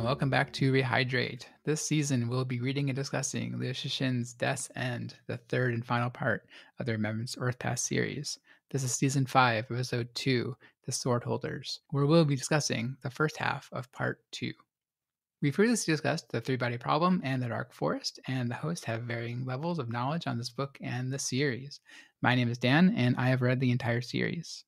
welcome back to Rehydrate. This season, we'll be reading and discussing Liu Cixin's Death's End, the third and final part of the Remembrance Earth Pass series. This is Season 5, Episode 2, The Swordholders, where we'll be discussing the first half of Part 2. We previously discussed the three-body problem and the Dark Forest, and the hosts have varying levels of knowledge on this book and the series. My name is Dan, and I have read the entire series.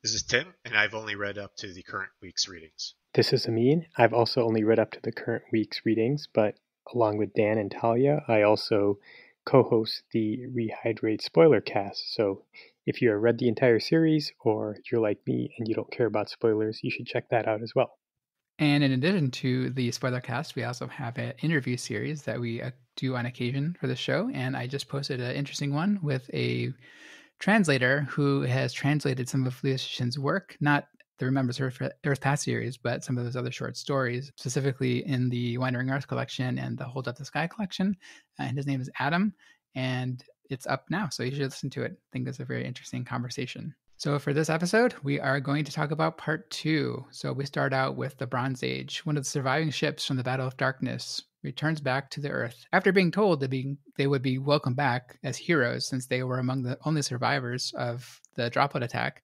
This is Tim, and I've only read up to the current week's readings. This is Amin. I've also only read up to the current week's readings, but along with Dan and Talia, I also co-host the Rehydrate spoiler cast. So if you have read the entire series, or you're like me and you don't care about spoilers, you should check that out as well. And in addition to the spoiler cast, we also have an interview series that we do on occasion for the show. And I just posted an interesting one with a translator who has translated some of Liu Cixin's work, not the Remembrance Earth Pass series, but some of his other short stories, specifically in the Wandering Earth collection and the Hold Up the Sky collection. And his name is Adam, and it's up now, so you should listen to it. I think it's a very interesting conversation. So for this episode, we are going to talk about Part 2. So we start out with the Bronze Age. One of the surviving ships from the Battle of Darkness returns back to the Earth after being told that they would be welcomed back as heroes since they were among the only survivors of the droplet attack.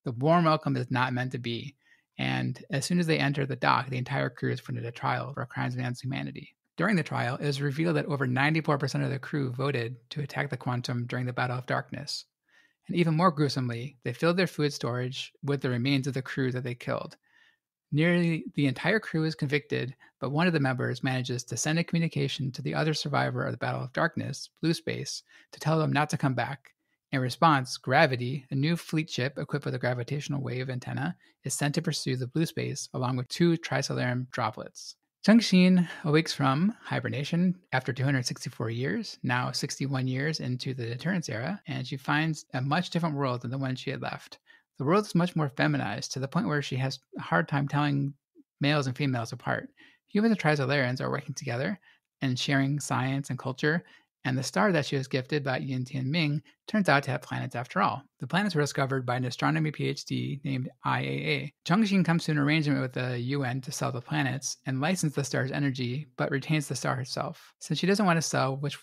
The warm welcome is not meant to be, and as soon as they enter the dock, the entire crew is put into trial for crimes against humanity. During the trial, it was revealed that over 94% of the crew voted to attack the Quantum during the Battle of Darkness. And even more gruesomely, they filled their food storage with the remains of the crew that they killed. Nearly the entire crew is convicted, but one of the members manages to send a communication to the other survivor of the Battle of Darkness, Blue Space, to tell them not to come back. In response, Gravity, a new fleet ship equipped with a gravitational wave antenna, is sent to pursue the Blue Space along with 2 Trisolarum droplets. Chengxin awakes from hibernation after 264 years, now 61 years into the Deterrence era, and she finds a much different world than the one she had left. The world is much more feminized, to the point where she has a hard time telling males and females apart. Humans and Trisolarians are working together and sharing science and culture, and the star that she was gifted by Yin Tianming turns out to have planets after all. The planets were discovered by an astronomy PhD named IAA. Chengxin comes to an arrangement with the UN to sell the planets and license the star's energy, but retains the star herself, since she doesn't want to sell which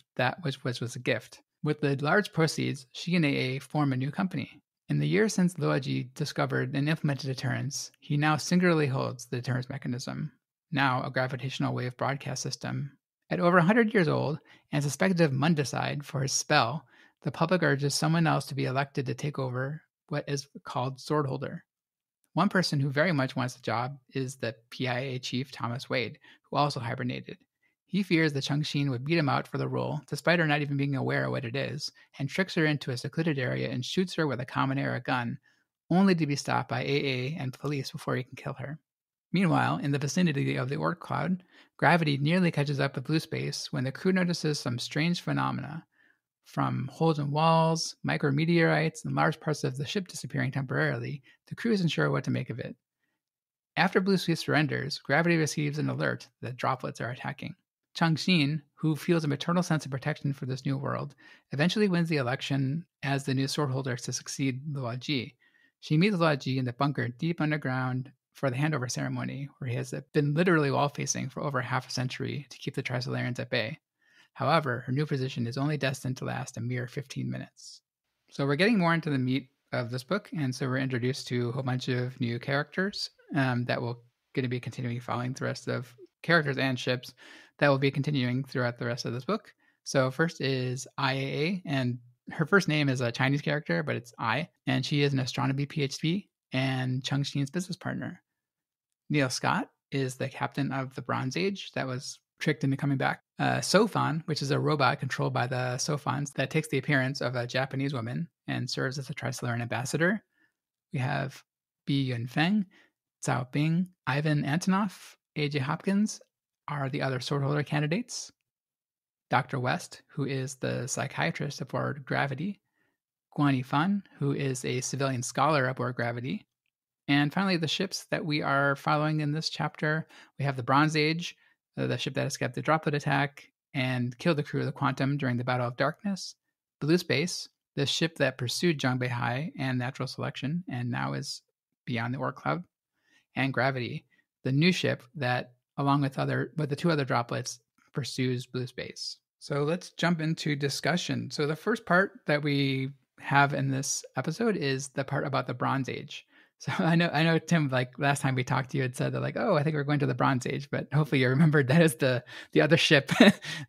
was a gift. With the large proceeds, she and AA form a new company. In the years since Luoji discovered and implemented deterrence, he now singularly holds the deterrence mechanism, now a gravitational wave broadcast system. At over 100 years old and suspected of mundicide for his spell, the public urges someone else to be elected to take over what is called Swordholder. One person who very much wants the job is the PIA chief Thomas Wade, who also hibernated. He fears that Chengxin would beat him out for the role, despite her not even being aware of what it is, and tricks her into a secluded area and shoots her with a common era gun, only to be stopped by AA and police before he can kill her. Meanwhile, in the vicinity of the Oort cloud, Gravity nearly catches up with Blue Space when the crew notices some strange phenomena, from holes in walls, micrometeorites, and large parts of the ship disappearing temporarily. The crew isn't sure what to make of it. After Blue Space surrenders, Gravity receives an alert that droplets are attacking. Chengxin, who feels a maternal sense of protection for this new world, eventually wins the election as the new Swordholder to succeed Luoji. She meets Luoji in the bunker deep underground for the handover ceremony, where he has been literally wall-facing for over half a century to keep the Trisolarians at bay. However, her new position is only destined to last a mere 15 minutes. So we're getting more into the meat of this book, and so we're introduced to a whole bunch of new characters that will going to be continuing following the rest of characters and ships that will be continuing throughout the rest of this book. So first is IAA, and her first name is a Chinese character, but it's I, and she is an astronomy PhD and Chengxin's business partner. Neil Scott is the captain of the Bronze Age that was tricked into coming back. Sofan, which is a robot controlled by the Sofans that takes the appearance of a Japanese woman and serves as a Trisolarian ambassador. We have Bi Yunfeng, Cao Bing, Ivan Antonov, A.J. Hopkins are the other Swordholder candidates. Dr. West, who is the psychiatrist aboard Gravity. Guan Yifan, who is a civilian scholar aboard Gravity. And finally, the ships that we are following in this chapter. We have the Bronze Age, the ship that escaped the droplet attack and killed the crew of the Quantum during the Battle of Darkness. Blue Space, the ship that pursued Zhang Beihai and Natural Selection and now is beyond the Oort cloud. And Gravity, the new ship that along with the two other droplets, pursues blue space. So let's jump into discussion. So the first part that we have in this episode is the part about the Bronze Age. So I know, Tim, like last time we talked, you had said that like, oh, I think we're going to the Bronze Age, but hopefully you remembered that is the other ship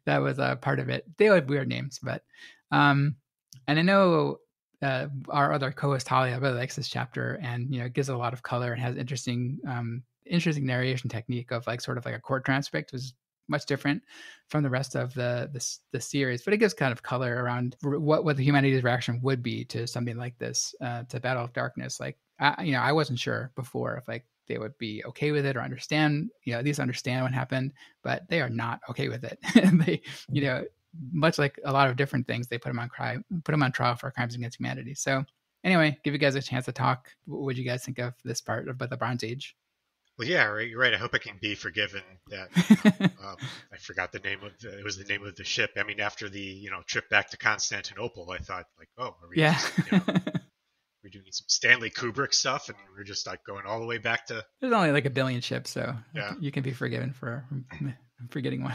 that was a part of it. They had weird names, but and I know our other co-host Talia really likes this chapter, and it gives a lot of color and has interesting narration technique of like sort of like a court transcript, was much different from the rest of the series, but it gives kind of color around what the humanity's reaction would be to something like this, to Battle of Darkness. Like I wasn't sure before if like they would be okay with it or understand, at least understand what happened, but they are not okay with it. They, much like a lot of different things, they put them on trial for crimes against humanity. So anyway, give you guys a chance to talk. What would you guys think of this part about the Bronze Age? Well, yeah, right. You're right. I hope I can be forgiven that I forgot the name of it was the name of the ship. I mean, after the trip back to Constantinople, I thought like, oh, are we just, we're doing some Stanley Kubrick stuff, and we're just like going all the way back to. There's only like a billion ships, so yeah, you can be forgiven for forgetting one.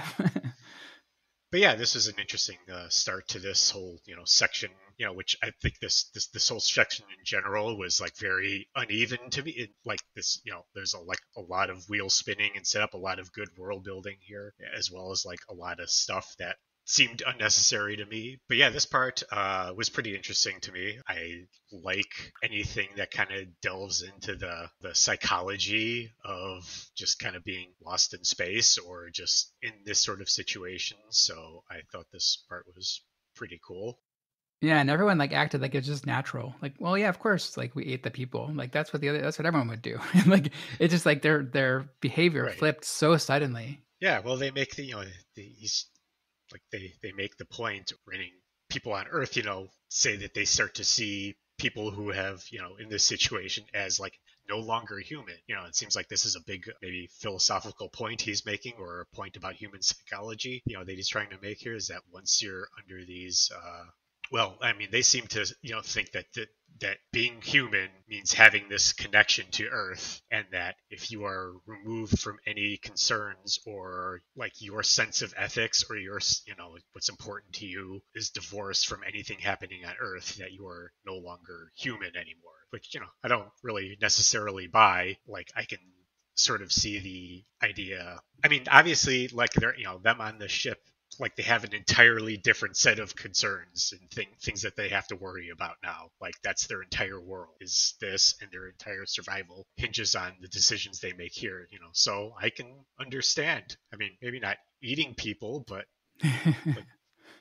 But yeah, this is an interesting start to this whole section. Which I think this whole section in general was like very uneven to me. Like this, there's a lot of wheel spinning and set up a lot of good world building here, as well as like a lot of stuff that seemed unnecessary to me. But yeah, this part was pretty interesting to me. I like anything that kind of delves into the psychology of just kind of being lost in space or just in this sort of situation. So I thought this part was pretty cool. Yeah, and everyone like acted like it's just natural. Like, well, yeah, of course, like we ate the people. Like that's what everyone would do. Like it's just like their behavior flipped so suddenly. Yeah, well, they make these like they make the point when people on Earth, say that they start to see people who have, in this situation as like no longer human. It seems like this is a big maybe philosophical point he's making, or a point about human psychology, that he's trying to make here, is that once you're under these well, I mean, they seem to, think that being human means having this connection to Earth, and that if you are removed from any concerns, or like your sense of ethics, or your, what's important to you is divorced from anything happening on Earth, that you are no longer human anymore. Which, I don't really necessarily buy. Like, I can sort of see the idea. I mean, obviously, like they're, them on the ship, like they have an entirely different set of concerns and things that they have to worry about now. Like that's their entire world is this, and their entire survival hinges on the decisions they make here, so I can understand. I mean, maybe not eating people, but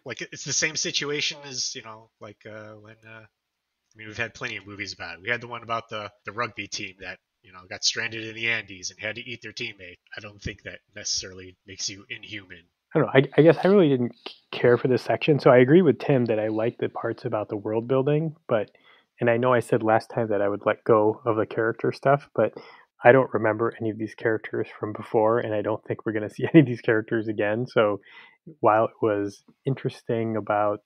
like it's the same situation as, like when I mean, we've had plenty of movies about it. We had the one about the rugby team that, got stranded in the Andes and had to eat their teammate. I don't think that necessarily makes you inhuman. I don't know. I guess I really didn't care for this section. So I agree with Tim that I like the parts about the world building, and I know I said last time that I would let go of the character stuff, but I don't remember any of these characters from before, and I don't think we're going to see any of these characters again. So while it was interesting about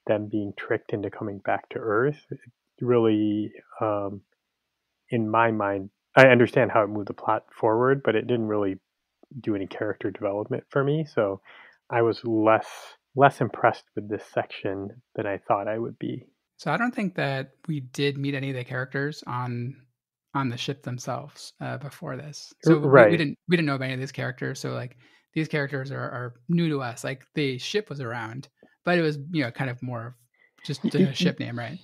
them being tricked into coming back to Earth, it really, in my mind, I understand how it moved the plot forward, but it didn't really do any character development for me, so I was less impressed with this section than I thought I would be. So I don't think that we did meet any of the characters on the ship themselves before this. So right. we didn't know about any of these characters. So like these characters are new to us. Like the ship was around, but it was kind of more just a ship name, right?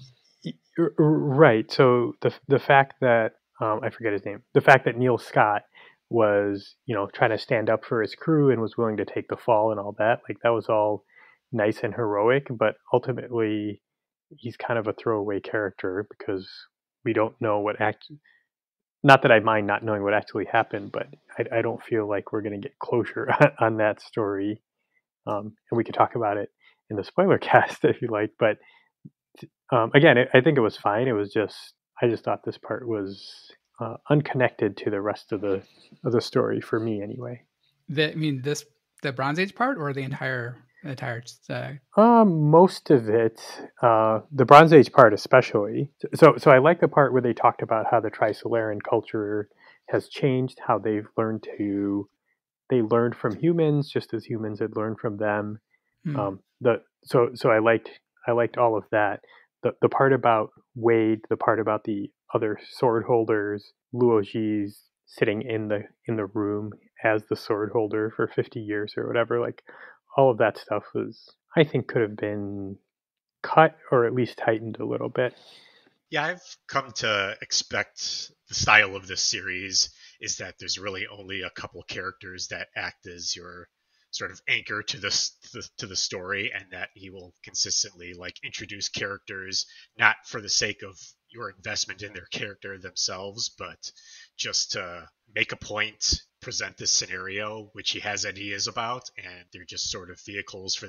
Right. So the fact that I forget his name, the fact that Neil Scott was, trying to stand up for his crew and was willing to take the fall and all that, like that was all nice and heroic, but ultimately he's kind of a throwaway character because we don't know not that I mind not knowing what actually happened, but I don't feel like we're going to get closure on that story. And we could talk about it in the spoiler cast if you like, but again, I think it was fine. It was I just thought this part was unconnected to the rest of the story for me, anyway. The Bronze Age part, or the entire? Most of it, the Bronze Age part especially. So I like the part where they talked about how the Trisolaran culture has changed, how they've learned to they learned from humans just as humans had learned from them. Hmm. So I liked all of that. The part about Wade, the part about the other sword holders, Luoji's sitting in the room as the sword holder for 50 years or whatever, like all of that stuff was, I think, could have been cut or at least tightened a little bit. Yeah, I've come to expect the style of this series is that there's really only a couple characters that act as your sort of anchor to the story, and that he will consistently like introduce characters not for the sake of your investment in their character themselves, but just to make a point, present this scenario which he has ideas about, and they're just sort of vehicles for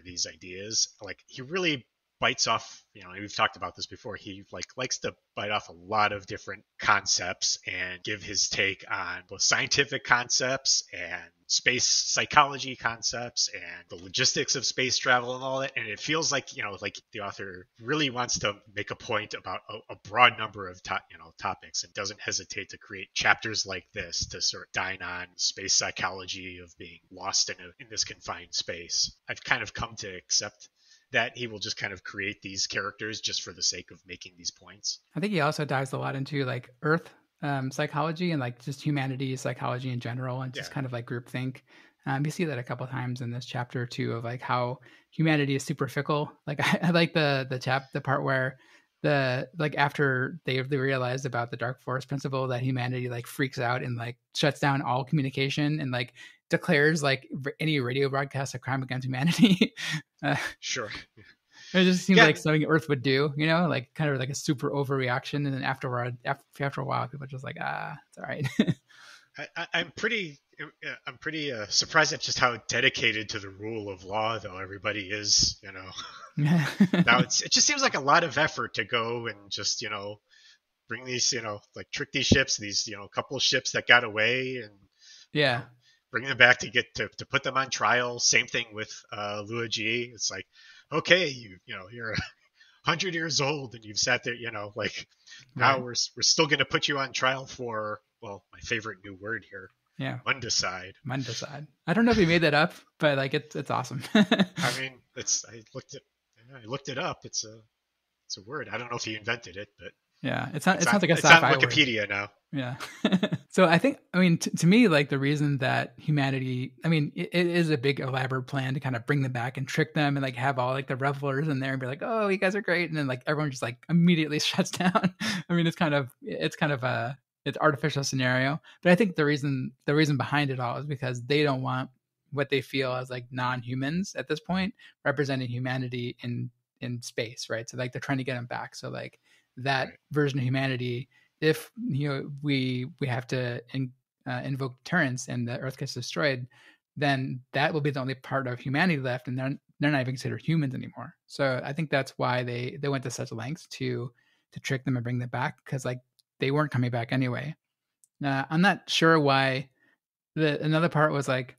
these ideas. Like he really bites off, we've talked about this before, he likes to bite off a lot of different concepts and give his take on both scientific concepts and space psychology concepts and the logistics of space travel and all that. And it feels like, like the author really wants to make a point about a broad number of topics, and doesn't hesitate to create chapters like this to sort of dine on space psychology of being lost in this confined space. I've kind of come to accept that he will just kind of create these characters just for the sake of making these points. I think he also dives a lot into like Earth psychology and like just humanity psychology in general, and just kind of like groupthink. You see that a couple times in this chapter too, of like how humanity is super fickle. Like I like the part where after they realized about the dark force principle, that humanity like freaks out and like shuts down all communication and like declares like any radio broadcast a crime against humanity. Sure. It just seems like something Earth would do, like kind of like a super overreaction. And then after a while, people are just like, it's all right. I'm pretty surprised at just how dedicated to the rule of law though everybody is. Now it just seems like a lot of effort to go and just bring these like trick these ships, these couple ships that got away, and bring them back to get to put them on trial. Same thing with Luoji. It's like, okay, you're 100 years old and you've sat there, now we're still going to put you on trial for, well, my favorite new word here. Yeah. Mundicide. I don't know if he made that up, but like it's awesome. I mean, I looked it up. It's a word. I don't know if he invented it, but yeah, it sounds like a sci-fi It's on Wikipedia word. now. Yeah. So I think, to me, like the reason that humanity, it is a big elaborate plan to kind of bring them back and trick them and like have all like the revelers in there and be like, oh, you guys are great. And then like everyone just like immediately shuts down. It's artificial scenario. But I think the reason behind it all is because they don't want what they feel as like non-humans at this point representing humanity in space, right? So like they're trying to get them back. So like that version of humanity, if we have to invoke deterrence and the Earth gets destroyed, then that will be the only part of humanity left, and they're not even considered humans anymore. So I think that's why they went to such lengths to trick them and bring them back, because like they weren't coming back anyway. I'm not sure why. Another part was like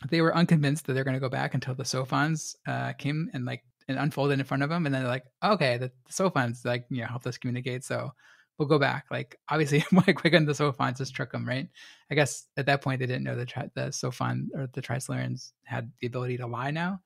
they were unconvinced that they're going to go back until the Sophons came and unfolded in front of them, and then they're like, okay, the Sophons like helped us communicate, so we'll go back. Like obviously, why couldn't the Sophons just trick them, right? I guess at that point they didn't know the Sophon or the Trisolarians had the ability to lie now,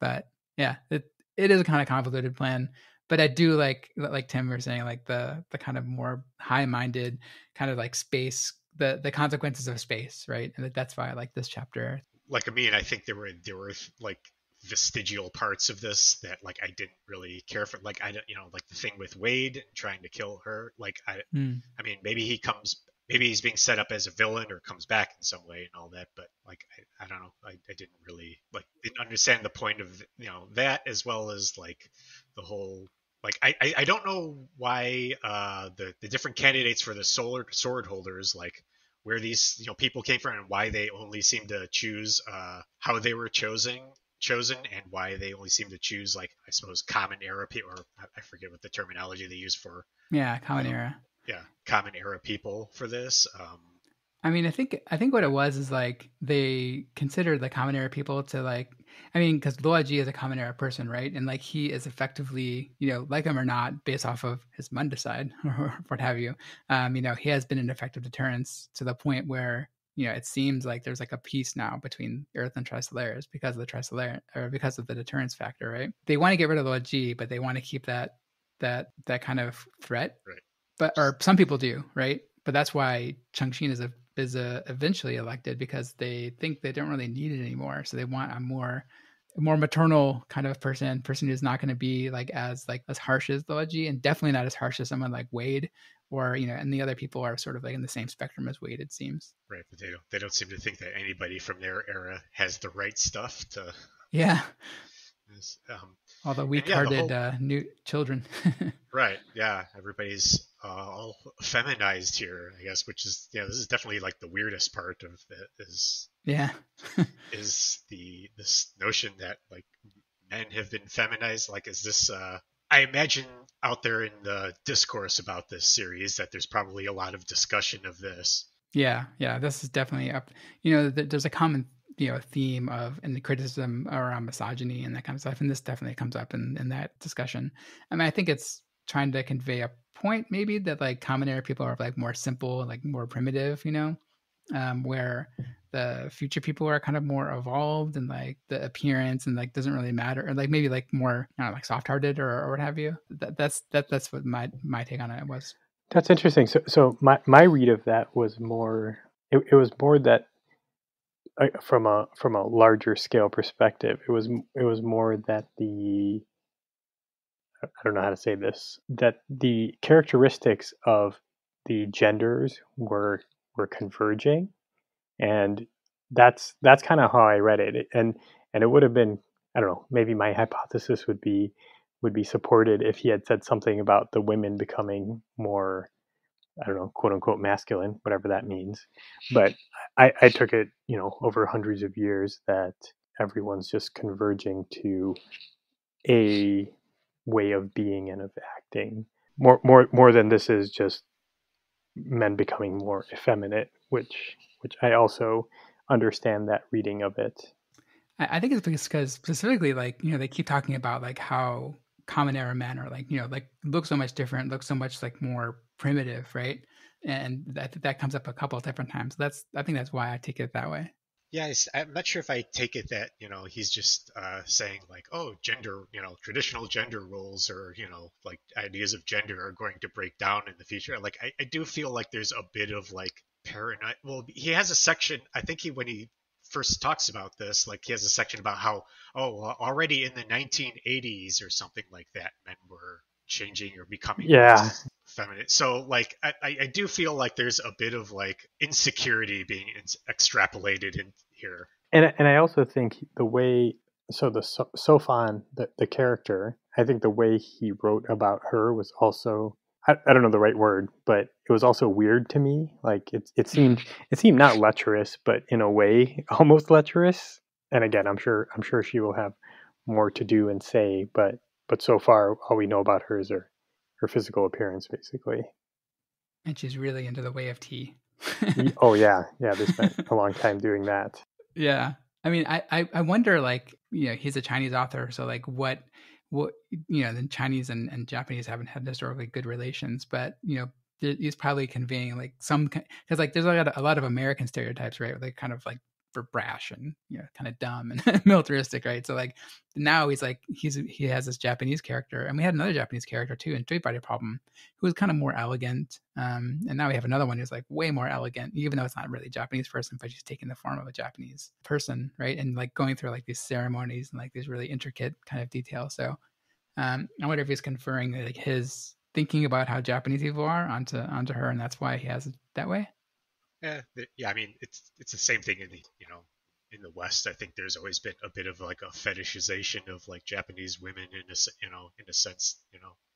but yeah, it is a kind of convoluted plan. But I do like Tim was saying, like the kind of more high-minded kind of like space, the consequences of space, right? And that's why I like this chapter. Like me, and I think there were like vestigial parts of this that like I didn't really care for. Like I don't, like the thing with Wade trying to kill her. Like I mean, maybe he's being set up as a villain or comes back in some way and all that. But like I don't know. I didn't really didn't understand the point of that, as well as like the whole. Like I don't know why the different candidates for the sword holders, like where these people came from and why they only seem to choose how they were chosen, and why they only seem to choose, like, I suppose, common era people, or I forget what the terminology they use for common era. Yeah, common era people for this. I think what it was is like they considered the common era people to like, because Luoji is a common era person, right? And like he is effectively, like him or not, based off of his Mundicide or what have you, he has been an effective deterrence to the point where it seems like there's like a peace now between Earth and Trisolaris because of the Trisolaris, or because of the deterrence factor, right? They want to get rid of the G, but they want to keep that kind of threat. Right. But or some people do, right? But that's why Changxin is eventually elected, because they think they don't really need it anymore. So they want a more maternal kind of person who's not going to be like as harsh as the Leggy, and definitely not as harsh as someone like Wade, or and the other people are sort of like in the same spectrum as Wade, it seems. Right, but they don't seem to think that anybody from their era has the right stuff to. Yeah. All the weak-hearted new children. Right. Yeah. Everybody's all feminized here, I guess, which is this is definitely like the weirdest part of it. Is this notion that like men have been feminized? Like, is this? I imagine out there in the discourse about this series that there's probably a lot of discussion of this. Yeah. This is definitely up. There's a common theme of and the criticism around misogyny and that kind of stuff, and this definitely comes up in that discussion. I mean, I think it's trying to convey a point maybe that like common era people are like more simple, like more primitive, where the future people are kind of more evolved, and like the appearance and like doesn't really matter, or like maybe like more like soft-hearted or what have you. That's what my take on it was. That's interesting. So my read of that was more. It was more that from a larger scale perspective, it was more that I don't know how to say this, that the characteristics of the genders were converging, and that's kind of how I read it. And it would have been, I don't know, maybe my hypothesis would be supported if he had said something about the women becoming more, I don't know, quote unquote masculine, whatever that means. But I took it, over hundreds of years that everyone's just converging to a way of being and of acting more than this is just men becoming more effeminate, which I also understand that reading of it. I think it's because specifically, like, they keep talking about like how common era men are like, like look so much different, look so much like more primitive, right? And I think that comes up a couple of different times. I think that's why I take it that way. Yeah, I'm not sure if I take it that, he's just saying like, oh, gender, traditional gender roles or, like ideas of gender are going to break down in the future. Like, I do feel like there's a bit of like paranoid. Well, he has a section, I think when he first talks about this, like he has a section about how, already in the 1980s or something like that, men were changing or becoming feminine. So like I do feel like there's a bit of like insecurity being extrapolated in here. And I also think the way, so the Sofan, the character, I think the way he wrote about her was also, I don't know the right word, but it was also weird to me. Like it seemed not lecherous, but in a way almost lecherous. And again, I'm sure she will have more to do and say, but so far all we know about her is her physical appearance, basically. And she's really into the way of tea. Oh yeah, they spent a long time doing that. Yeah, I mean, I wonder, like, he's a Chinese author, so like what the Chinese and Japanese haven't had historically good relations, but he's probably conveying like some, because like there's a lot of American stereotypes, right? Like kind of like for brash and kind of dumb and militaristic, right? So like now he's like he has this Japanese character, and we had another Japanese character too in Street Fighter Problem who was kind of more elegant, and now we have another one who's like way more elegant, even though it's not really a Japanese person, but she's taking the form of a Japanese person, right? And like going through like these ceremonies and like these really intricate kind of details. So I wonder if he's conferring like his thinking about how Japanese people are onto her, and that's why he has it that way. Yeah. I mean, it's the same thing in the in the West. I think there's always been a bit of like a fetishization of like Japanese women in a sense.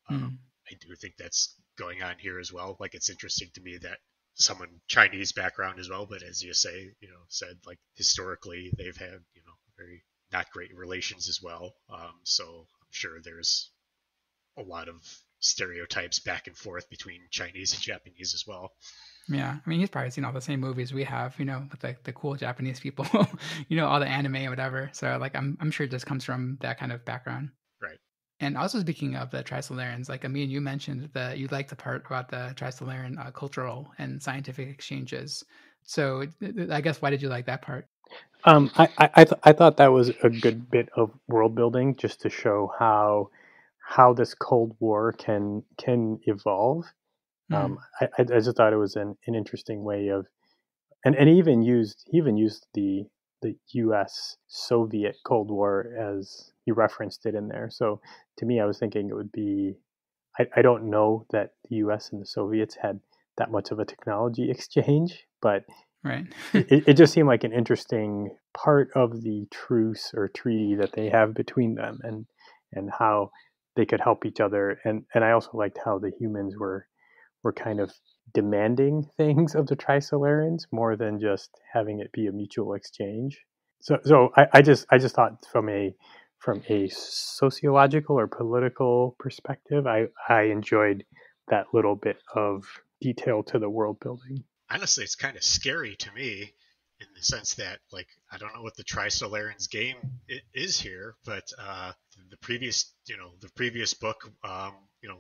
I do think that's going on here as well. Like, it's interesting to me that someone Chinese background as well, but as you say, said like historically they've had very not great relations as well. So I'm sure there's a lot of stereotypes back and forth between Chinese and Japanese as well. Yeah, I mean, he's probably seen all the same movies we have, with like the cool Japanese people, all the anime and whatever. So like, I'm sure it just comes from that kind of background. Right. And also speaking of the Trisolarans, like Amin, you mentioned that you liked the part about the Trisolaran cultural and scientific exchanges. So I guess why did you like that part? I thought that was a good bit of world building just to show how this Cold War can evolve. Mm, I just thought it was an interesting way of, and he even used the U.S. Soviet Cold War as he referenced it in there. So to me, I was thinking it would be. I don't know that the U.S. and the Soviets had that much of a technology exchange, but right. it just seemed like an interesting part of the truce or treaty that they have between them, and how they could help each other. And I also liked how the humans were kind of demanding things of the Trisolarans more than just having it be a mutual exchange. So I just thought from a sociological or political perspective, I enjoyed that little bit of detail to the world building. Honestly, it's kind of scary to me in the sense that, like, I don't know what the Trisolarans game is here, but the previous, the previous book,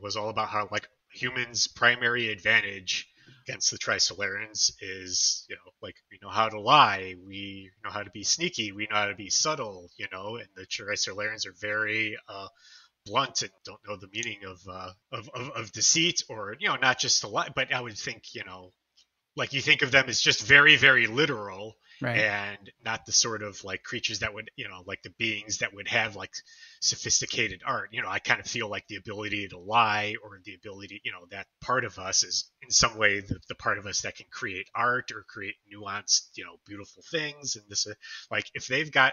was all about how, like, humans' primary advantage against the Trisolarans is, like, we know how to lie, we know how to be sneaky, we know how to be subtle, and the Trisolarans are very blunt and don't know the meaning of deceit, or not just a lie, but I would think like you think of them as just very, very literal, Right. and not the sort of like creatures that would, like the beings that would have like sophisticated art. I kind of feel like the ability to lie, or the ability, that part of us is in some way the part of us that can create art or create nuanced, beautiful things. And this, like, if they've, not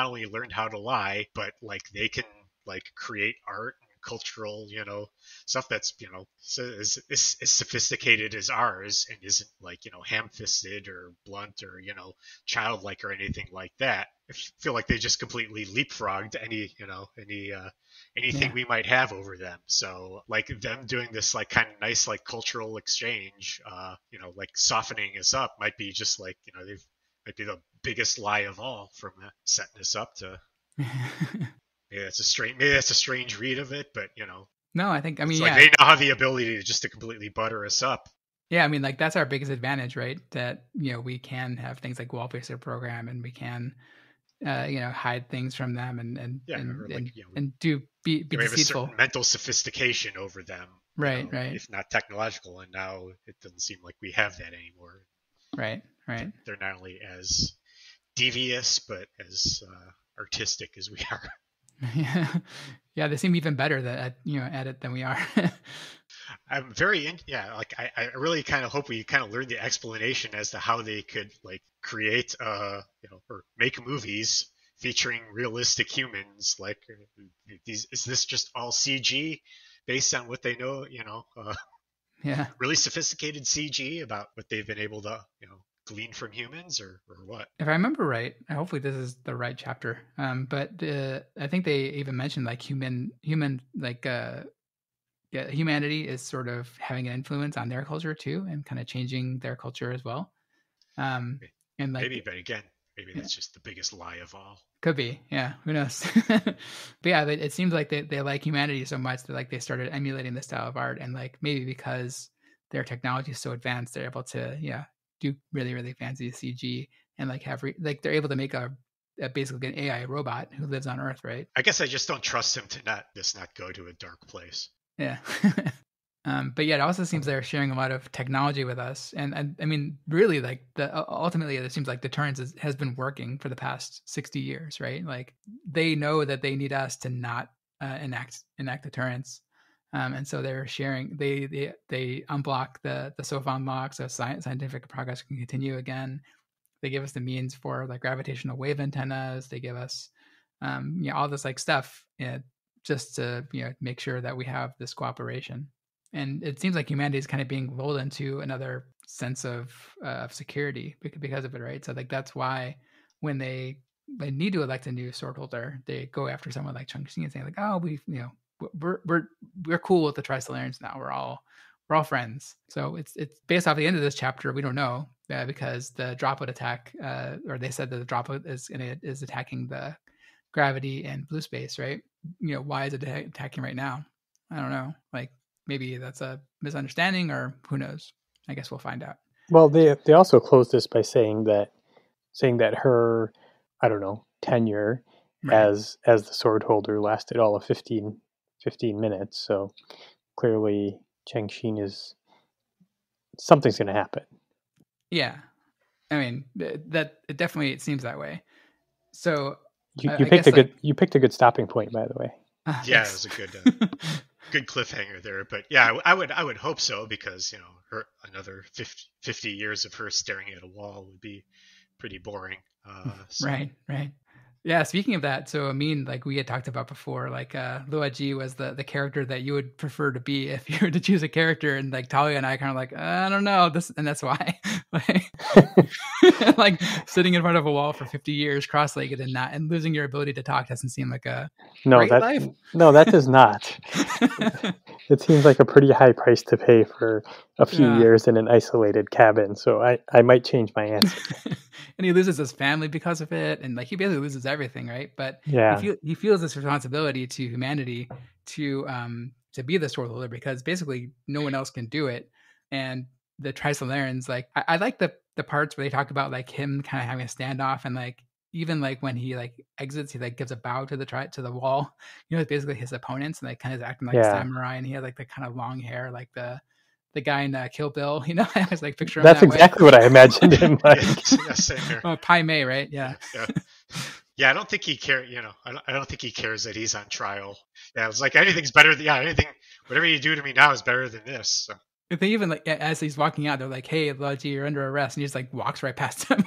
only learned how to lie, but like they can like create art and cultural, stuff that's as sophisticated as ours, and isn't like ham-fisted or blunt or childlike or anything like that. I feel like they just completely leapfrogged anything Yeah. we might have over them. So like them doing this like kind of nice like cultural exchange, like softening us up, might be just like they've might be the biggest lie of all, from setting us up to. Maybe that's a strange read of it, but No, I it's mean, like yeah. they now have the ability to just to completely butter us up. Yeah, I mean, like that's our biggest advantage, right? That, we can have things like wall-facer program, and we can, hide things from them, Yeah, or like and do be we have a deceitful. certain mental sophistication over them, Right, right, if not technological, and now it doesn't seem like we have that anymore. right, right. They're not only as devious, but as artistic as we are. Yeah, yeah. They seem even better at it than we are. I'm yeah, like I really kind of hope we kind of learn the explanation as to how they could like create or make movies featuring realistic humans. Like, is this just all CG based on what they know, Yeah. really sophisticated CG about what they've been able to glean from humans, or what? If I remember right, hopefully this is the right chapter. But I think they even mentioned like human like yeah, humanity is sort of having an influence on their culture too, and kind of changing their culture as well. Um, and Maybe, like, but again, maybe yeah, that's just the biggest lie of all. could be, yeah, who knows? But yeah, it seems like they like humanity so much that like they started emulating this style of art, and like maybe because their technology is so advanced, they're able to, yeah, do really really fancy CG, and like like they're able to make a basically an AI robot who lives on Earth, right? I guess I just don't trust him to not go to a dark place. Yeah. But yeah, it also seems they're sharing a lot of technology with us, and I mean, really, like the ultimately, it seems like deterrence has been working for the past 60 years, right? Like they know that they need us to not enact deterrence, and so they're sharing. They unblock the SOFA lock, so scientific progress can continue again. They give us the means for like gravitational wave antennas. They give us, all this like stuff, just to make sure that we have this cooperation. And it seems like humanity is kind of being rolled into another sense of security because of it, right? So like that's why when they need to elect a new sword holder, they go after someone like Chung Xing and say like, oh, we're cool with the Trisolarans now. We're all friends. So it's based off the end of this chapter. We don't know because the droplet attack, or they said that the droplet is attacking gravity and blue space, right? Why is it attacking right now? I don't know. Like maybe that's a misunderstanding, or who knows? I guess we'll find out. Well, they also closed this by saying that her, I don't know, tenure Right. as the sword holder lasted all of 15 minutes. So clearly, Cheng Xin is something's going to happen. Yeah, I mean that it definitely it seems that way. So you picked a good you picked a good stopping point, by the way. Yeah, it was a good good cliffhanger there. But yeah, I would hope so, because another 50 years of her staring at a wall would be pretty boring. So. Right. Yeah, speaking of that, so I mean, like we had talked about before, like Lua Ji was the character that you would prefer to be if you were to choose a character, and like Talia and I kind of like, I don't know, this, and that's why, like sitting in front of a wall for 50 years, cross-legged, and losing your ability to talk doesn't seem like a great life. No, that does not. It seems like a pretty high price to pay for a few years in an isolated cabin. So I might change my answer. And he loses his family because of it, and like he basically loses everything, right? But he feels this responsibility to humanity to be the sword holder, because basically no one else can do it. And the Trisolarans, like I like the parts where they talk about like him kind of having a standoff, and like even like when he like exits, he like gives a bow to the wall. Basically his opponents, and like kind of acting like a samurai, and he had like the kind of long hair, like the guy in Kill Bill, I was like picturing that's exactly what I imagined him like. Yeah, same here. Pai Mei, right? Yeah. I don't think he cares. I don't think he cares that he's on trial. Yeah, it's like anything's better than anything. Whatever you do to me now is better than this. So. If they even like as he's walking out, they're like, "Hey, Logi, you're under arrest," and he just like walks right past him.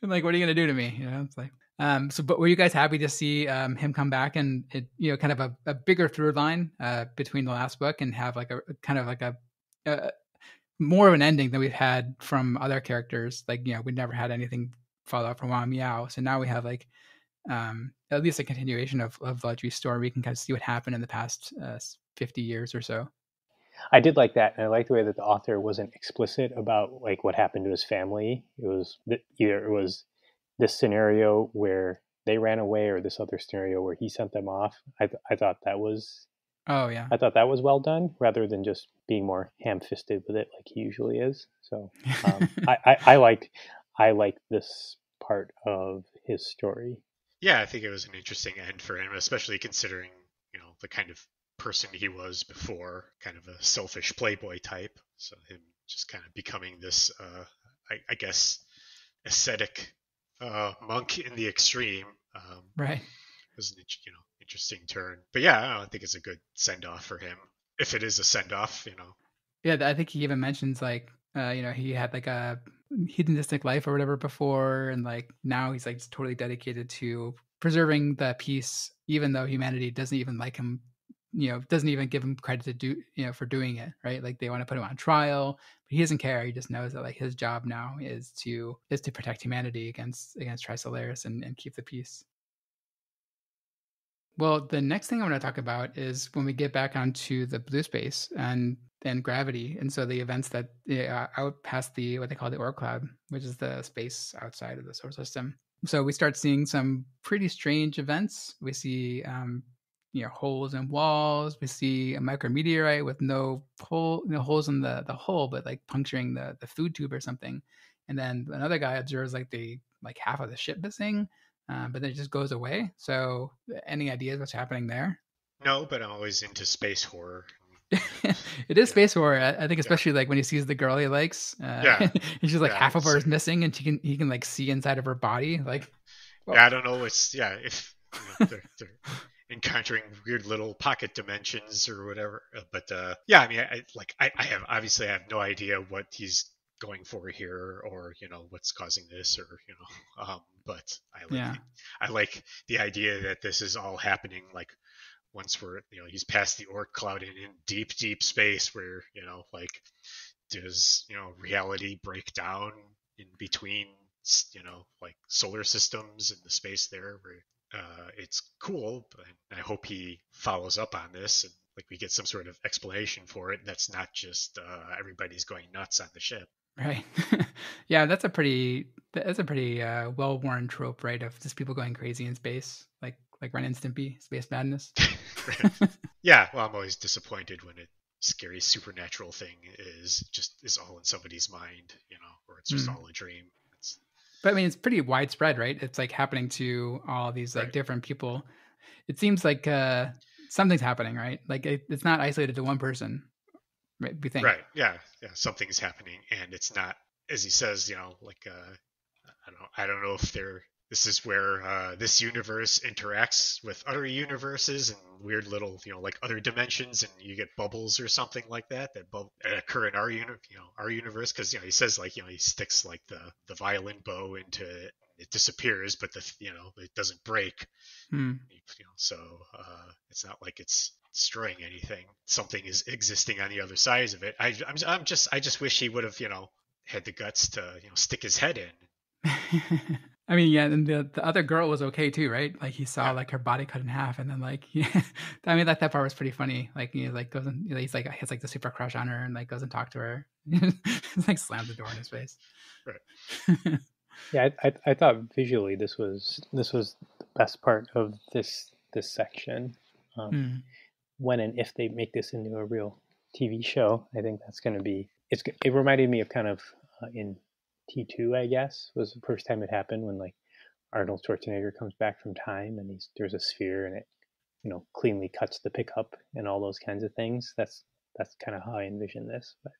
And like, what are you gonna do to me? It's like. But were you guys happy to see him come back, and it, kind of a bigger through line between the last book, and have like a kind of like a more of an ending than we've had from other characters? Like, we never had anything follow up from Wang Miao, so now we have like at least a continuation of Logi's story. We can kind of see what happened in the past 50 years or so. I did like that, and I like the way that the author wasn't explicit about like what happened to his family. It was either it was this scenario where they ran away, or this other scenario where he sent them off. I thought that was I thought that was well done, rather than just being more ham-fisted with it like he usually is. So I liked this part of his story. Yeah, I think it was an interesting end for him, especially considering the kind of person he was before, kind of a selfish playboy type. So him just kind of becoming this, I guess, ascetic monk in the extreme. Right. Was an interesting turn. But yeah, I think it's a good send off for him, if it is a send off. Yeah, I think he even mentions like he had like a hedonistic life or whatever before, and like now he's like totally dedicated to preserving the peace, even though humanity doesn't even like him, doesn't even give him credit to do for doing it, right? Like they want to put him on trial, but he doesn't care. He just knows that like his job now is to protect humanity against Trisolaris and keep the peace. Well, the next thing I want to talk about is when we get back onto the blue space and gravity, and so the events that out past the what they call the Oort cloud, which is the space outside of the solar system. So we start seeing some pretty strange events. We see holes in walls. We see a micrometeorite with no holes in the hole, but like puncturing the food tube or something. And then another guy observes like half of the ship missing. But then it just goes away. So, any ideas what's happening there? No, but I'm always into space horror. It is space horror. I think especially like when he sees the girl he likes. It's just like half of her is missing, and he can like see inside of her body. Like, well, I don't know. It's if they're encountering weird little pocket dimensions or whatever. But I mean, I have no idea what he's going for here, or what's causing this, or but I like the idea that this is all happening like once we're he's past the Oort cloud and in deep space, where like does reality break down in between like solar systems and the space there, where it's cool. But I hope he follows up on this, and like we get some sort of explanation for it that's not just everybody's going nuts on the ship. Right. Yeah, that's a pretty well-worn trope, right? Of just people going crazy in space, like Ren and Stimpy, space madness. Right. Yeah, well, I'm always disappointed when a scary supernatural thing is all in somebody's mind, or it's just Hmm. all a dream. It's But I mean, it's pretty widespread, right? It's like happening to all these like right. different people. It seems like something's happening, right? Like it's not isolated to one person, right? We think. Right. Yeah. Yeah. Something's happening, and it's not, as he says, like I don't know if they're. This is where this universe interacts with other universes and weird little, like other dimensions, and you get bubbles or something like that occur in our universe. Because he says like he sticks like the violin bow into it, it disappears, but it doesn't break. Hmm. So it's not like it's destroying anything. Something is existing on the other side of it. I just wish he would have had the guts to stick his head in. I mean, yeah, and the other girl was okay too, right? Like he saw Yeah, like her body cut in half, and then like, yeah, I mean that part was pretty funny. Like like goes and he's like has like the super crush on her, and like goes and talk to her, like slams the door in his face. right. Yeah, I thought visually this was the best part of this section. Um, Hmm. when and if they make this into a real TV show, I think that's going to be. It reminded me of kind of in T2, I guess, was the first time it happened when like Arnold Schwarzenegger comes back from time and there's a sphere and it cleanly cuts the pickup and all those kinds of things. That's kind of how I envision this, but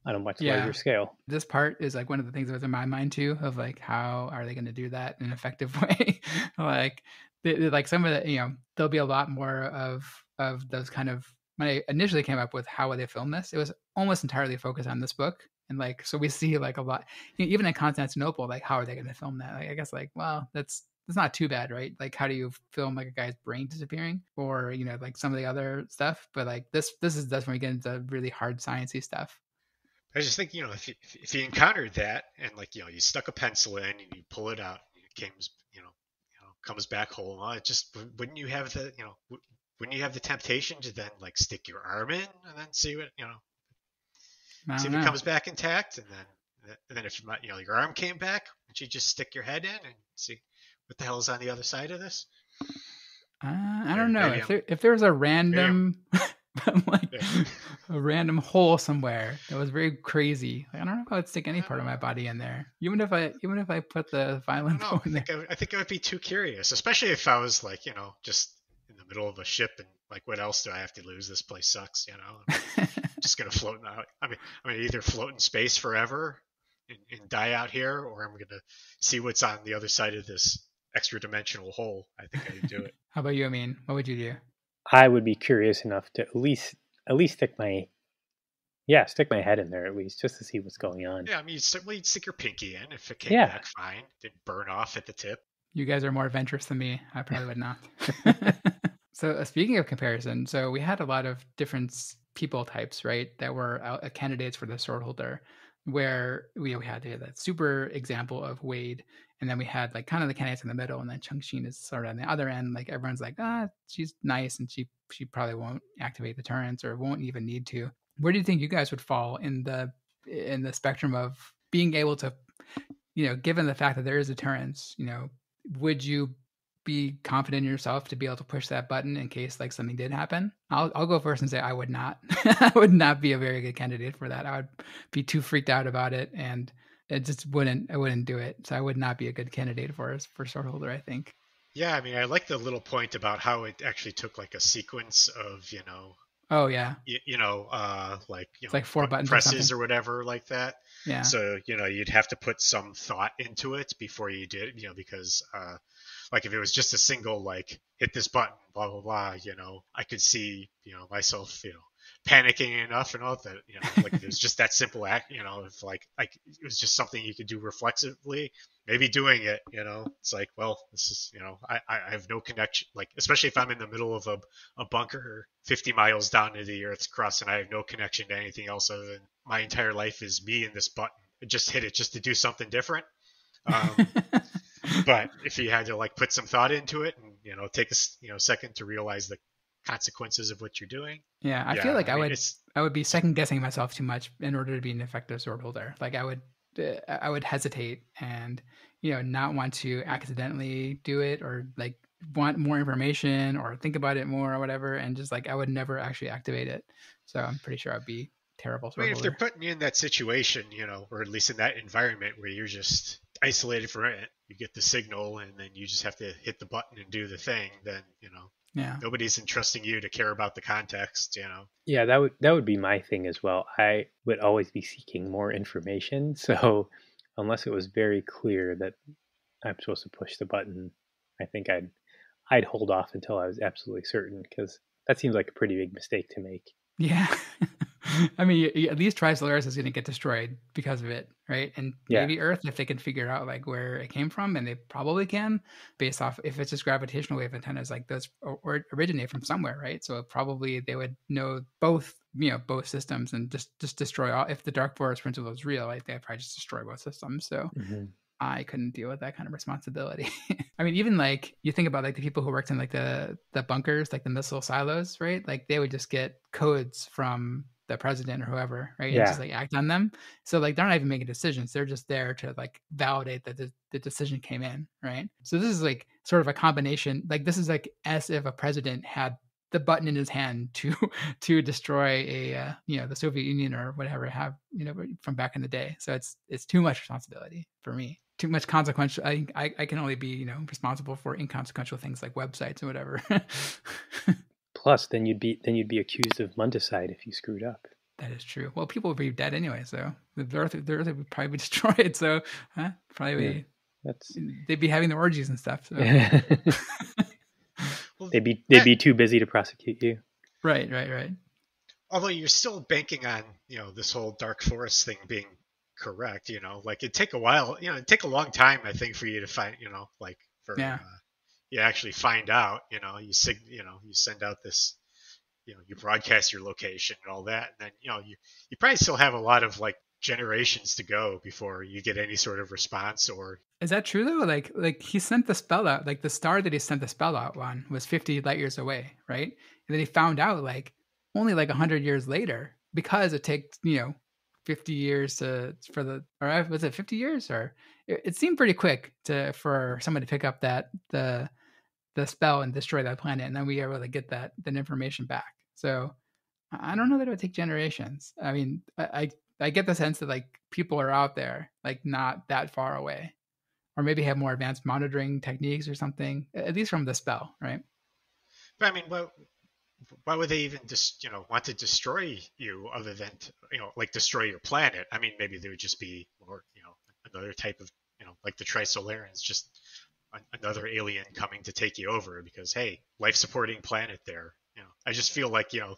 on a much larger Yeah, scale. this part is like one of the things that was in my mind too, of like how are they going to do that in an effective way? Like, like some of the there'll be a lot more of those kind of. When I initially came up with how would they film this, it was almost entirely focused on this book, and like so we see like a lot, even in Constantinople, like how are they going to film that? Like I guess like well that's not too bad, right? Like how do you film like a guy's brain disappearing, or like some of the other stuff? But like that's when we get into really hard sciencey stuff. I just think if you encountered that and like you stuck a pencil in and you pull it out, it comes comes back whole. It just wouldn't you have wouldn't you have the temptation to then like stick your arm in and then see what I see don't if it know. comes back intact, and then if your arm came back, would you just stick your head in and see what the hell is on the other side of this? I don't know Maybe I'm if there was a maybe I'm random like yeah. a random hole somewhere that was very crazy. Like, I don't know if I would stick any part of my body in there, even if I put the I violin don't bow know. in there. I think I would be too curious, especially if I was like just in the middle of a ship and like what else do I have to lose? This place sucks. I'm just gonna float out. I'm gonna either float in space forever and die out here, or I'm gonna see what's on the other side of this extra dimensional hole. I think I'd do it. How about you? I mean, what would you do? I would be curious enough to at least stick my head in there at least just to see what's going on. Yeah, I mean, you'd stick your pinky in. If it came Yeah. back fine, didn't burn off at the tip. You guys are more adventurous than me. I probably would not. So speaking of comparison, so we had a lot of different people types, right, that were candidates for the sword holder, where we had that super example of Wade, and then we had like kind of the candidates in the middle, and then Changxin is sort of on the other end. Like everyone's like, she's nice, and she probably won't activate the turrets or won't even need to. Where do you think you guys would fall in the spectrum of being able to, given the fact that there is a deterrence, would you be confident in yourself to be able to push that button in case like something did happen? I'll go first and say I would not. I would not be a very good candidate for that. I would be too freaked out about it, and I wouldn't do it. So I would not be a good candidate for Swordholder, I think. Yeah, I mean, I like the little point about how it actually took like a sequence of Oh yeah, like it's like four button buttons or presses something. or whatever like that. Yeah. So you'd have to put some thought into it before you did, because like if it was just a single like hit this button, blah blah blah, I could see myself panicking enough and all that, like if it was just that simple act, if like it was just something you could do reflexively, maybe doing it, it's like, well, this is, I have no connection, like especially if I'm in the middle of a bunker 50 miles down to the Earth's crust and I have no connection to anything else other than my entire life is me and this button. I just hit it just to do something different. But if you had to like put some thought into it and take a second to realize the consequences of what you're doing. Yeah, I feel like I mean, it's I would be second guessing myself too much in order to be an effective sword holder. Like I would hesitate and not want to accidentally do it or like want more information or think about it more or whatever, and just like I would never actually activate it. So I'm pretty sure I'd be terrible I sword mean, if they're holder. putting you in that situation, or at least in that environment where you're just isolated from it, you get the signal and then you just have to hit the button and do the thing, then, Yeah. nobody's entrusting you to care about the context. Yeah, that would be my thing as well. I would always be seeking more information. So unless it was very clear that I'm supposed to push the button, I think I'd hold off until I was absolutely certain, because that seems like a pretty big mistake to make. Yeah. I mean, at least Tri-Solaris is going to get destroyed because of it, right? And Yeah. maybe Earth, if they can figure out like where it came from, and they probably can, based off if it's just gravitational wave antennas, like those originate from somewhere, right? So probably they would know both, both systems, and just destroy all. If the dark forest principle is real, like they'd probably just destroy both systems. So I couldn't deal with that kind of responsibility. I mean, even like you think about like the people who worked in like the bunkers, like the missile silos, right? Like they would just get codes from the president or whoever, right? And just like act on them. So like they're not even making decisions. They're just there to like validate that the decision came in, right? So this is like sort of a combination. Like this is like as if a president had the button in his hand to destroy a the Soviet Union or whatever have from back in the day. So it's too much responsibility for me. Too much consequential. I can only be responsible for inconsequential things like websites and whatever. Plus, then you'd be accused of mundicide if you screwed up. That is true. Well, people would be dead anyway, so the Earth would probably be destroyed. So probably they'd be having the orgies and stuff. So. Well, they'd be too busy to prosecute you. Right. Although you're still banking on this whole dark forest thing being correct. Like it'd take a while. It'd take a long time, I think, for you to find. Like for you actually find out. You send out this. You broadcast your location and all that, and then you probably still have a lot of like generations to go before you get any sort of response. Or is that true though? Like he sent the spell out, like the star that he sent the spell out on was 50 light years away, right? And then he found out like only like 100 years later, because it takes 50 years or was it 50 years, or it seemed pretty quick for someone to pick up the spell and destroy that planet, and then we were able to get that information back. So I don't know that it would take generations. I mean, I get the sense that like people are out there, like not that far away, or maybe have more advanced monitoring techniques or something, at least from the spell, right? But I mean, why would they even just want to destroy you other than like destroy your planet? I mean, maybe there would just be more another type of like the Trisolarans, just another alien coming to take you over because hey, life supporting planet there. I just feel like even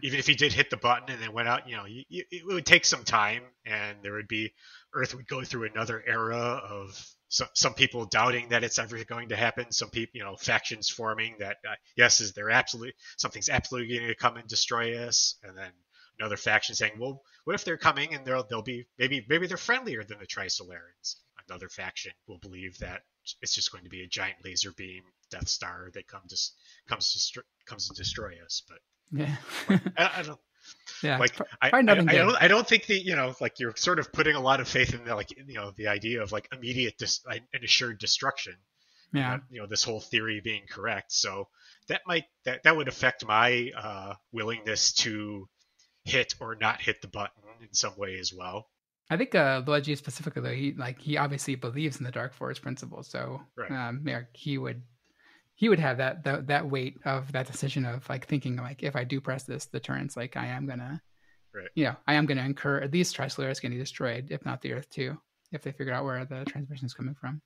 if he did hit the button and then went out, it would take some time, and there would be Earth would go through another era of some people doubting that it's ever going to happen. Some people, factions forming that yes, something's absolutely going to come and destroy us, and then another faction saying, well, what if they're coming and they'll be maybe they're friendlier than the Trisolarans. Another faction will believe that it's just going to be a giant laser beam Death Star that comes to destroy us. But yeah, I don't. Yeah, like I don't think that like you're sort of putting a lot of faith in the idea of like immediate and assured destruction. Yeah. This whole theory being correct. So that would affect my willingness to hit or not hit the button in some way as well. I think Luigi specifically, though, he obviously believes in the Dark Forest principle, so right. He would have that weight of that decision of like thinking like if I do press this deterrence, like I am gonna, I am gonna incur at least Tri-Solaris getting destroyed, if not the Earth too, if they figure out where the transmission is coming from.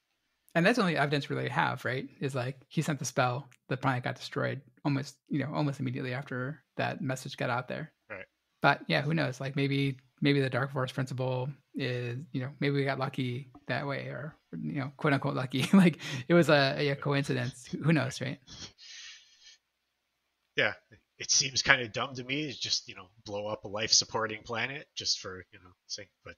And that's the only evidence we really have, right? Is like he sent the spell, the planet got destroyed almost immediately after that message got out there. Right. But yeah, who knows? Like maybe the Dark Forest principle is, maybe we got lucky that way, or quote unquote lucky. Like it was a coincidence. Who knows, right? Yeah, it seems kind of dumb to me to just blow up a life supporting planet just for sake. But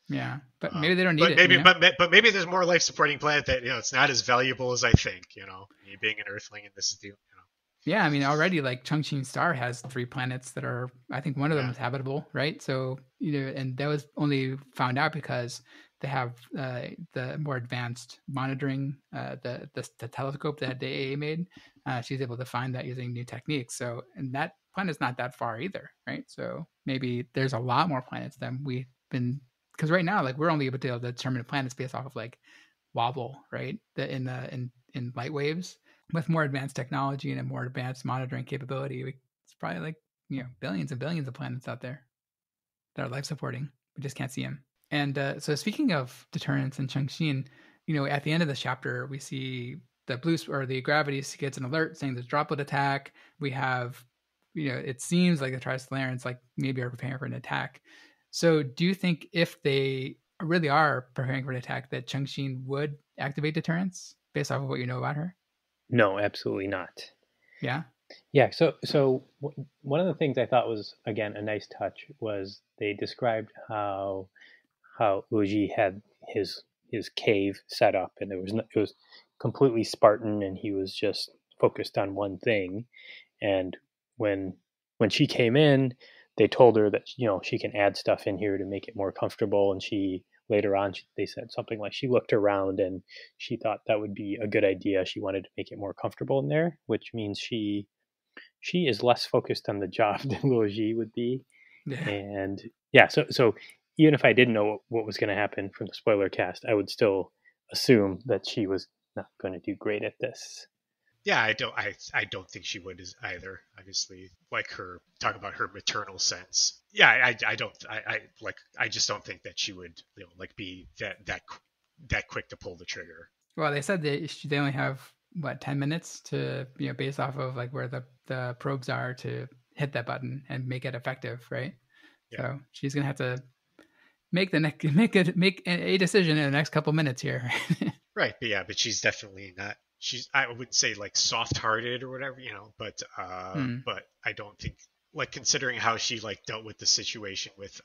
yeah, but maybe they don't need it. But maybe there's more life supporting planet that it's not as valuable as I think. Me being an Earthling, and this is the Yeah, I mean, already like Changqing Star has 3 planets that are, I think one of them Yeah. is habitable, right? So, and that was only found out because they have the more advanced monitoring, the telescope that the AA made. She's able to find that using new techniques. So, and that planet's not that far either, right? So maybe there's a lot more planets than we've been, because right now, like we're only able to determine planets based off of like wobble, right? In light waves. With more advanced technology and a more advanced monitoring capability, it's probably like billions and billions of planets out there that are life supporting. We just can't see them. And so, speaking of deterrence in Changxin, at the end of the chapter, we see the blue or the gravity gets an alert saying there's droplet attack. We have, it seems like the Trisolarans like maybe are preparing for an attack. So, do you think if they really are preparing for an attack, that Changxin would activate deterrence based off of what you know about her? No, absolutely not. Yeah. Yeah, so one of the things I thought was again a nice touch was they described how Uji had his cave set up, and it was completely Spartan, and he was just focused on one thing. And when when she came in, they told her that she can add stuff in here to make it more comfortable, and she later on they said something like she looked around and she thought that would be a good idea. She wanted to make it more comfortable in there, which means she is less focused on the job than Luoji would be. Yeah. And yeah, so even if I didn't know what was going to happen from the spoiler cast, I would still assume that she was not going to do great at this. Yeah, I don't think she would is either. Obviously, like her talk about her maternal sense. Yeah, I don't I just don't think that she would like be that quick to pull the trigger. Well, they said they only have what 10 minutes to based off of like where the probes are to hit that button and make it effective, right? Yeah. So she's gonna have to make a decision in the next couple minutes here. Right, but yeah, but she's definitely not. She's I wouldn't say like soft-hearted or whatever, Hmm. but I don't think like considering how she like dealt with the situation with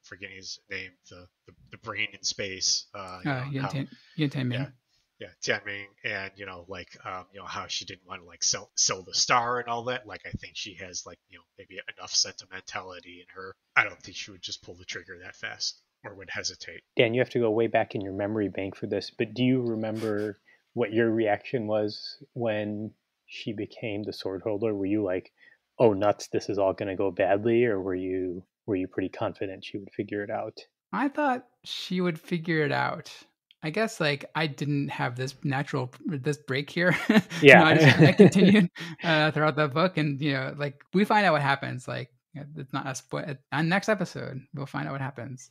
forgetting his name, the brain in space, and how Yun yeah, Ming. yeah, Tianming, and how she didn't want to like sell the star and all that. Like I think she has like maybe enough sentimentality in her. I don't think she would just pull the trigger that fast or would hesitate. Dan, you have to go way back in your memory bank for this, but do you remember what your reaction was when she became the sword holder? Were you like, "Oh nuts, this is all going to go badly," or were you pretty confident she would figure it out? I thought she would figure it out. I guess like I didn't have this break here. I Yeah. continued throughout the book, and like we find out what happens. Like it's not a spoil. On next episode, we'll find out what happens.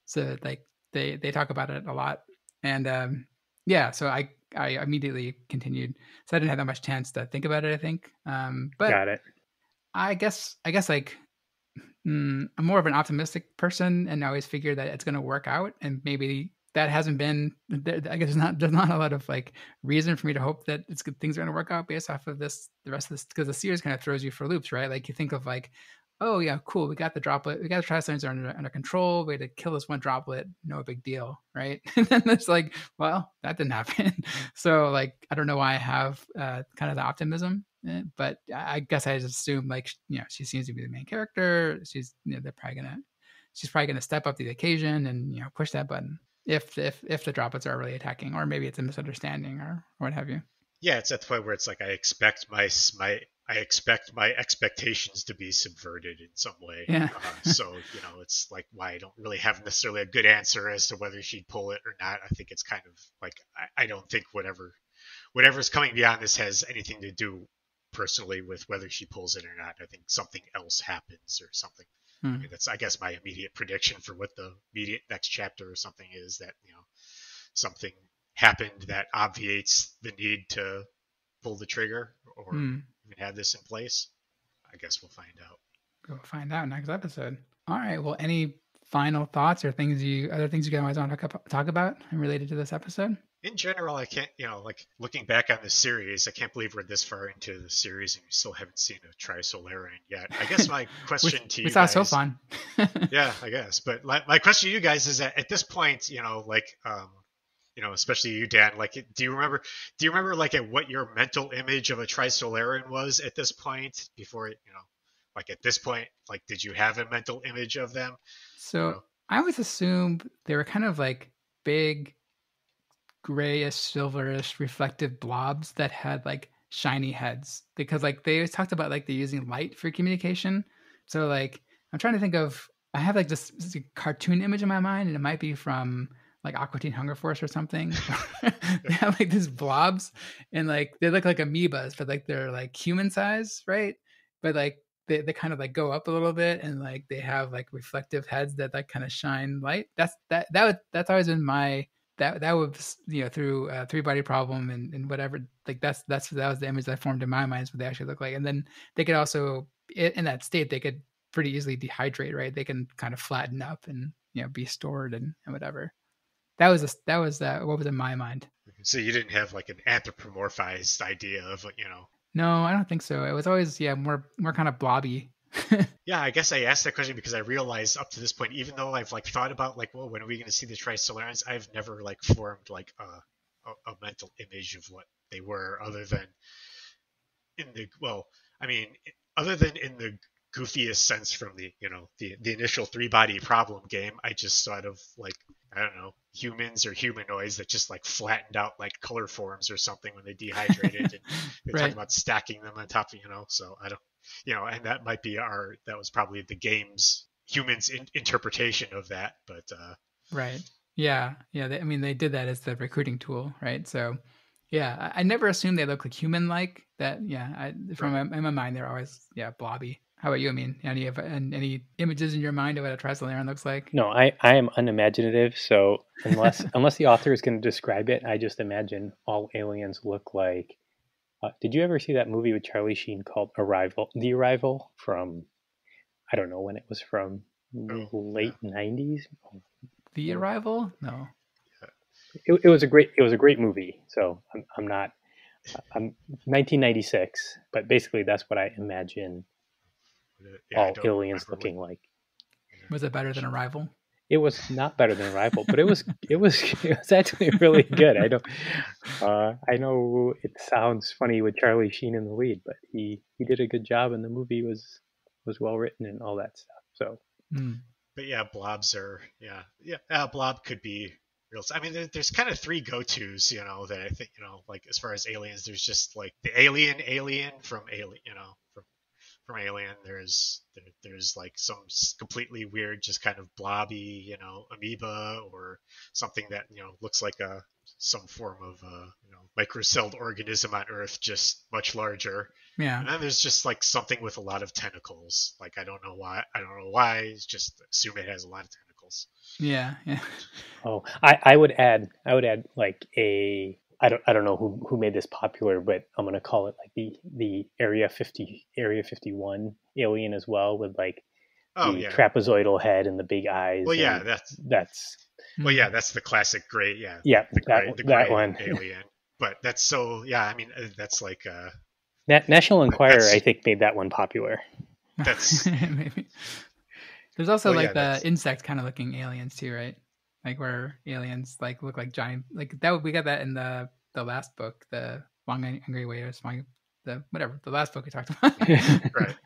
So like they talk about it a lot, and yeah. So I immediately continued. So I didn't have that much chance to think about it. I think, but Got it. I guess like I'm more of an optimistic person, and I always figure that it's going to work out. And maybe that hasn't been. I guess there's not a lot of like reason for me to hope that things are going to work out based off of the rest of this, because the series kind of throws you for loops, right? Like you think of like, oh yeah, cool, we got the droplet, we got the tristones under control. We had to kill this one droplet, no big deal, right? And then it's like, well, that didn't happen. So like, I don't know why I have kind of the optimism. But I guess I just assume like she seems to be the main character. She's probably gonna step up to the occasion and push that button if the droplets are really attacking, or maybe it's a misunderstanding or what have you. Yeah, it's at the point where it's like I expect my expectations to be subverted in some way. Yeah. So it's like why I don't really have necessarily a good answer as to whether she'd pull it or not. I think it's kind of like I don't think whatever's coming beyond this has anything to do personally with whether she pulls it or not. I think something else happens or something. I Hmm. mean, that's I guess my immediate prediction for what the immediate next chapter or something is that something happened that obviates the need to pull the trigger or Hmm. even have this in place. I guess we'll find out. We'll find out next episode. All right. Well, any final thoughts or other things you guys want to talk about related to this episode? In general, I can't, like looking back on the series, I can't believe we're this far into the series and we still haven't seen a Trisolarian yet. I guess my question to we you saw so guys, fun. yeah, I guess, but my question to you guys is that at this point, especially you, Dan. Like, do you remember like at what your mental image of a Trisolaran was at this point before, like at this point, like, did you have a mental image of them? So I always assumed they were kind of like big, grayish, silverish, reflective blobs that had like shiny heads because like they always talked about like they're using light for communication. So like I'm trying to think of I have like this cartoon image in my mind and it might be from like Aqua Teen Hunger Force or something. They have like these blobs and like they look like amoebas, but like they're like human size, right? But like they kind of like go up a little bit and like they have like reflective heads that like kind of shine light. That's always been my that was through three body problem and whatever like that was the image that formed in my mind is what they actually look like. And then they could also in that state they could pretty easily dehydrate, right? They can kind of flatten up and be stored and whatever. That was what was in my mind. So you didn't have like an anthropomorphized idea of No, I don't think so. It was always more kind of blobby. Yeah, I guess I asked that question because I realized up to this point, even though I've like thought about like, well, when are we going to see the Trisolarans? I've never like formed like a mental image of what they were, other than other than in the goofiest sense from the the initial three body problem game. I just thought of like, I don't know, humans or humanoids that just like flattened out like color forms or something when they dehydrated, and they Right. talk about stacking them on top of So I don't, and that might be that was probably the game's humans interpretation of that, but Right. Yeah. Yeah. They did that as the recruiting tool, right? So, yeah, I never assumed they look like human-like. That, yeah, in my mind, they're always, blobby. How about you? Any images in your mind of what a Trisolaran looks like? No, I am unimaginative, so unless the author is going to describe it, I just imagine all aliens look like. Did you ever see that movie with Charlie Sheen called Arrival? The Arrival from, I don't know when it was from, late 90s. The Arrival? No. It was a great movie. So I'm 1996, but basically that's what I imagine all aliens looking like. Was it better than Arrival? It was not better than Arrival, but it was actually really good. I know it sounds funny with Charlie Sheen in the lead, but he did a good job, and the movie was well written and all that stuff. So, but yeah, blobs are blob could be real. I mean, there's kind of three go-tos, that I think, like as far as aliens, there's just like the alien from Alien, from Alien. There's like some completely weird, just kind of blobby, amoeba or something that looks like some form of microcelled organism on Earth, just much larger. Yeah. And then there's just like something with a lot of tentacles. Like I don't know why. Just assume it has a lot of tentacles. Yeah. Yeah. Oh, I would add like I don't know who made this popular, but I'm gonna call it like the Area 51 alien as well, with like the trapezoidal head and the big eyes. Well, yeah, that's the classic gray. Yeah, the gray one alien. But that's so that's like National Enquirer, I think, made that one popular. That's maybe. There's also the insect kind of looking aliens too, right? Like where aliens like look like giant, like that. We got that in the last book, the Long Angry Waves, the last book we talked about, right?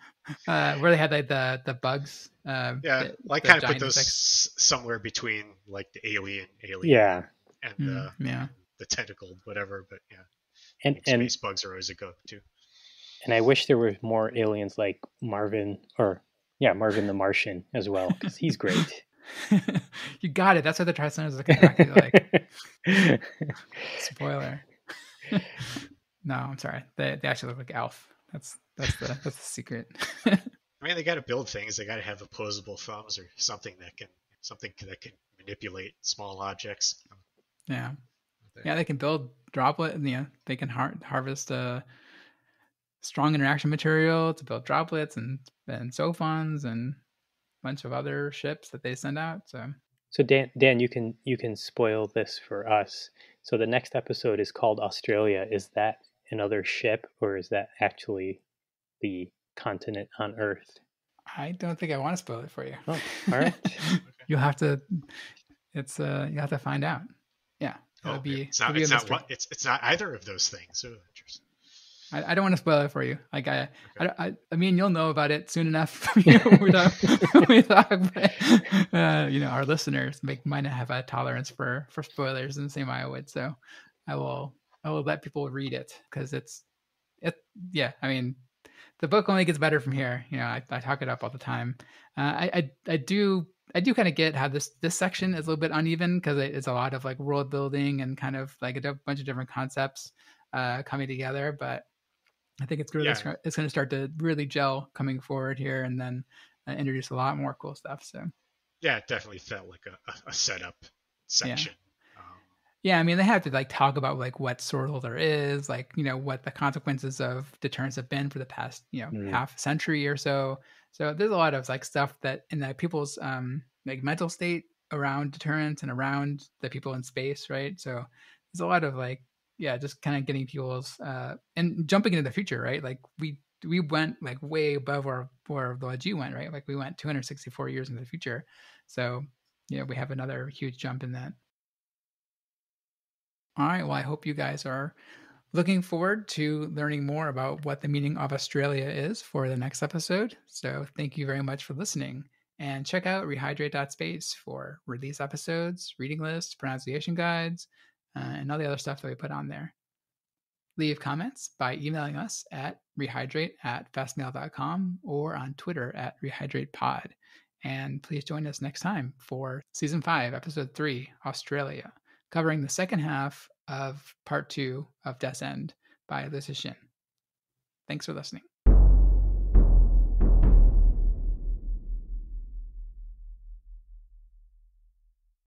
Where they had like the bugs. Kind of put those somewhere between like the alien, and the tentacled whatever. But and space bugs are always a go-to. And I wish there were more aliens like Marvin the Martian as well, because he's great. You got it. That's what the Trisolarans is exactly like. Spoiler. No, I'm sorry. They actually look like Alf. That's the secret. I mean, they got to build things. They got to have opposable thumbs or something that can manipulate small objects. Yeah, they can build droplet. They can harvest strong interaction material to build droplets and sophons and a bunch of other ships that they send out. So Dan, you can spoil this for us. So the next episode is called Australia. Is that another ship, or is that actually the continent on Earth? I don't think I want to spoil it for you. Oh, all right. You'll have to. You have to find out. Yeah. It'll be it's it'll not. be a It's not mystery. what. It's not either of those things. Oh, interesting. I don't want to spoil it for you. Like Okay. I mean, you'll know about it soon enough. We talk, but, our listeners might not have a tolerance for spoilers in the same way I would. So I will let people read it because yeah. I mean, the book only gets better from here. I talk it up all the time. I do kind of get how this section is a little bit uneven because it's a lot of like world building and kind of like a bunch of different concepts coming together. But I think it's going to start to really gel coming forward here, and then introduce a lot more cool stuff. So yeah, it definitely felt like a setup section. Yeah, I mean, they have to like talk about like what Swordholder is, like what the consequences of deterrence have been for the past half century or so. So there's a lot of like stuff that in the people's like mental state around deterrence and around the people in space, right? So there's a lot of like just kind of getting people's and jumping into the future, right? Like we went like way above where the G went, right? Like we went 264 years into the future. So we have another huge jump in that. All right. Well, I hope you guys are looking forward to learning more about what the meaning of Australia is for the next episode. So thank you very much for listening. And check out rehydrate.space for release episodes, reading lists, pronunciation guides, and all the other stuff that we put on there. Leave comments by emailing us at rehydrate@fastmail.com or on Twitter at rehydratepod. And please join us next time for Season 5, Episode 3, Australia, covering the second half of Part 2 of Death's End by Lisa Shin. Thanks for listening.